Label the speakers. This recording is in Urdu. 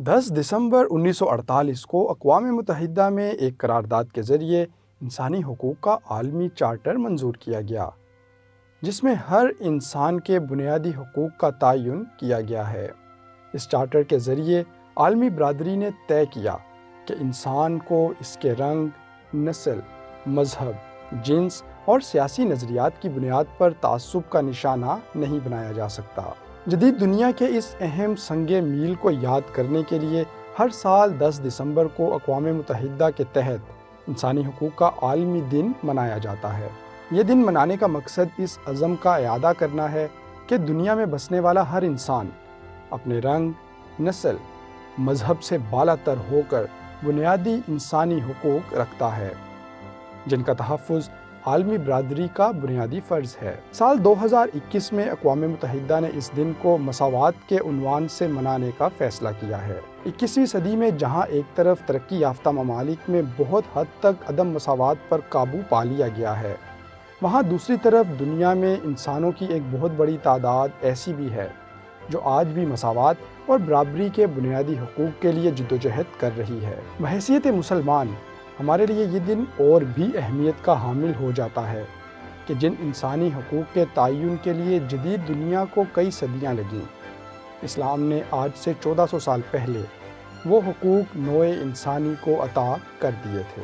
Speaker 1: 10 دسمبر 1948 کو اقوام متحدہ میں ایک قرارداد کے ذریعے انسانی حقوق کا عالمی چارٹر منظور کیا گیا، جس میں ہر انسان کے بنیادی حقوق کا تعین کیا گیا ہے۔ اس چارٹر کے ذریعے عالمی برادری نے طے کیا کہ انسان کو اس کے رنگ، نسل، مذہب، جنس اور سیاسی نظریات کی بنیاد پر تعصب کا نشانہ نہیں بنایا جا سکتا۔ جدید دنیا کے اس اہم سنگ میل کو یاد کرنے کے لیے ہر سال 10 دسمبر کو اقوام متحدہ کے تحت انسانی حقوق کا عالمی دن منایا جاتا ہے۔ یہ دن منانے کا مقصد اس عزم کا اعادہ کرنا ہے کہ دنیا میں بسنے والا ہر انسان اپنے رنگ، نسل، مذہب سے بالا تر ہو کر بنیادی انسانی حقوق رکھتا ہے، جن کا تحفظ عالمی برادری کا بنیادی فرض ہے۔ سال 2021 میں اقوام متحدہ نے اس دن کو مساوات کے عنوان سے منانے کا فیصلہ کیا ہے۔ 21ویں صدی میں جہاں ایک طرف ترقی یافتہ ممالک میں بہت حد تک عدم مساوات پر قابو پا لیا گیا ہے، وہاں دوسری طرف دنیا میں انسانوں کی ایک بہت بڑی تعداد ایسی بھی ہے جو آج بھی مساوات اور برابری کے بنیادی حقوق کے لیے جدوجہد کر رہی ہے۔ بحیثیت مسلمان ہمارے لیے یہ دن اور بھی اہمیت کا حامل ہو جاتا ہے کہ جن انسانی حقوق کے تعین کے لیے جدید دنیا کو کئی صدیاں لگیں، اسلام نے آج سے 1400 سال پہلے وہ حقوق نوع انسانی کو عطا کر دیے تھے۔